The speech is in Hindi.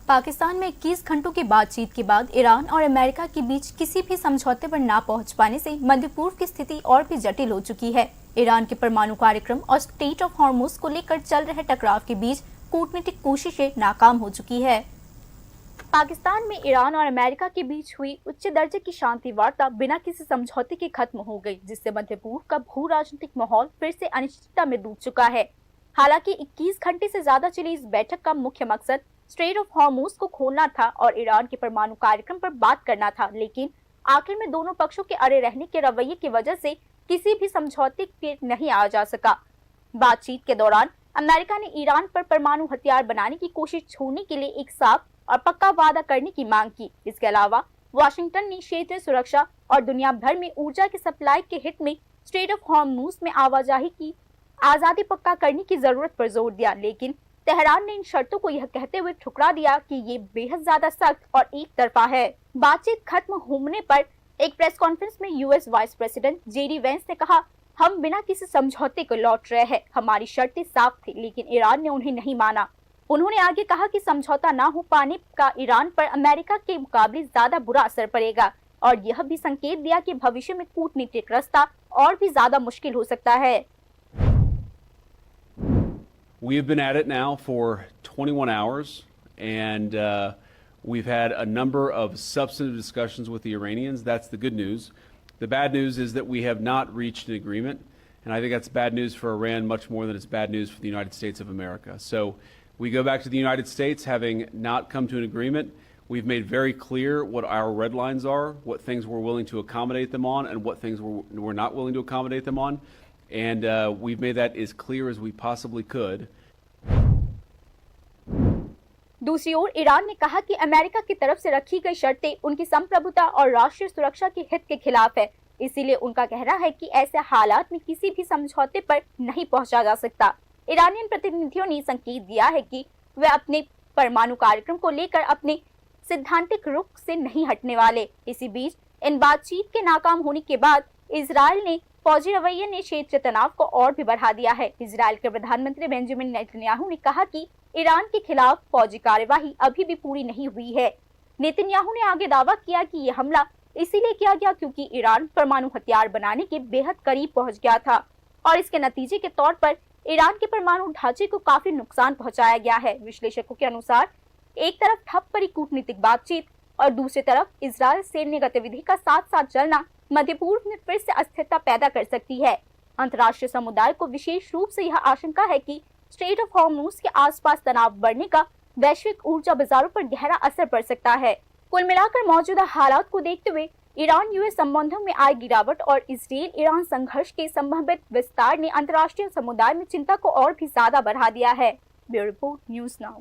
पाकिस्तान में 21 घंटों की बातचीत के बाद ईरान और अमेरिका के बीच किसी भी समझौते पर ना पहुंच पाने से मध्य पूर्व की स्थिति और भी जटिल हो चुकी है। ईरान के परमाणु कार्यक्रम और स्ट्रेट ऑफ हॉर्मुज को लेकर चल रहे टकराव के बीच कूटनीतिक कोशिशें नाकाम हो चुकी है। पाकिस्तान में ईरान और अमेरिका के बीच हुई उच्च दर्जे की शांति वार्ता बिना किसी समझौते के खत्म हो गई, जिससे मध्य पूर्व का भू राजनीतिक माहौल फिर से अनिश्चितता में डूब चुका है। हालांकि 21 घंटे से ज्यादा चली इस बैठक का मुख्य मकसद स्ट्रेट ऑफ हॉर्मुज को खोलना था और ईरान के परमाणु कार्यक्रम पर बात करना था, लेकिन आखिर में दोनों पक्षों के अड़े रहने के रवैये की वजह से किसी भी समझौते पे नहीं आ जा सका। बातचीत के दौरान अमेरिका ने ईरान पर परमाणु हथियार बनाने की कोशिश छोड़ने के लिए एक साफ और पक्का वादा करने की मांग की। इसके अलावा वाशिंगटन ने क्षेत्रीय सुरक्षा और दुनिया भर में ऊर्जा की सप्लाई के हित में स्ट्रेट ऑफ हॉर्मुज में आवाजाही की आजादी पक्का करने की जरूरत पर जोर दिया, लेकिन तेहरान ने इन शर्तों को यह कहते हुए ठुकरा दिया कि ये बेहद ज्यादा सख्त और एक तरफा है। बातचीत खत्म होने पर एक प्रेस कॉन्फ्रेंस में US vice president JD Vance ने कहा, हम बिना किसी समझौते को लौट रहे हैं। हमारी शर्तें साफ थी, लेकिन ईरान ने उन्हें नहीं माना। उन्होंने आगे कहा कि समझौता न हो पाने का ईरान पर अमेरिका के मुकाबले ज्यादा बुरा असर पड़ेगा और यह भी संकेत दिया कि भविष्य में कूटनीतिक रास्ता और भी ज्यादा मुश्किल हो सकता है। We have been at it now for 21 hours, and we've had a number of substantive discussions with the Iranians. That's the good news. The bad news is that we have not reached an agreement, and I think that's bad news for Iran much more than it's bad news for the United States of America. So we go back to the United States having not come to an agreement. We've made very clear what our red lines are, what things we're willing to accommodate them on, and what things we're not willing to accommodate them on. And we've made that as clear as we possibly could. दूसरी ओर ईरान ने कहा कि अमेरिका की तरफ से रखी गई शर्तें उनकी संप्रभुता और राष्ट्रीय सुरक्षा के हित के खिलाफ है। इसीलिए उनका कहना है कि ऐसे हालात में किसी भी समझौते पर नहीं पहुंचा जा सकता। ईरानियन प्रतिनिधियों ने संकेत दिया है कि वे अपने परमाणु कार्यक्रम को लेकर अपने सैद्धांतिक रुख से नहीं हटने वाले। इसी बीच इन बातचीत के नाकाम होने के बाद इजराइल ने फौजी रवैये ने क्षेत्रीय तनाव को और भी बढ़ा दिया है। इजराइल के प्रधानमंत्री बेंजामिन नेतन्याहू ने कहा कि ईरान के खिलाफ फौजी कार्यवाही अभी भी पूरी नहीं हुई है। नेतन्याहू ने आगे दावा किया कि यह हमला इसीलिए किया गया क्योंकि ईरान परमाणु हथियार बनाने के बेहद करीब पहुंच गया था और इसके नतीजे के तौर पर ईरान के परमाणु ढांचे को काफी नुकसान पहुंचाया गया है। विश्लेषकों के अनुसार एक तरफ ठप पड़ी कूटनीतिक बातचीत और दूसरी तरफ इजराइल सैन्य गतिविधि का साथ साथ चलना मध्य पूर्व में फिर से अस्थिरता पैदा कर सकती है। अंतर्राष्ट्रीय समुदाय को विशेष रूप से यह आशंका है कि स्ट्रेट ऑफ हॉर्मुज के आसपास तनाव बढ़ने का वैश्विक ऊर्जा बाजारों पर गहरा असर पड़ सकता है। कुल मिलाकर मौजूदा हालात को देखते हुए ईरान यूएस संबंधों में आई गिरावट और इजराइल ईरान संघर्ष के संभावित विस्तार ने अंतर्राष्ट्रीय समुदाय में चिंता को और भी ज्यादा बढ़ा दिया है। Bureau report, news now.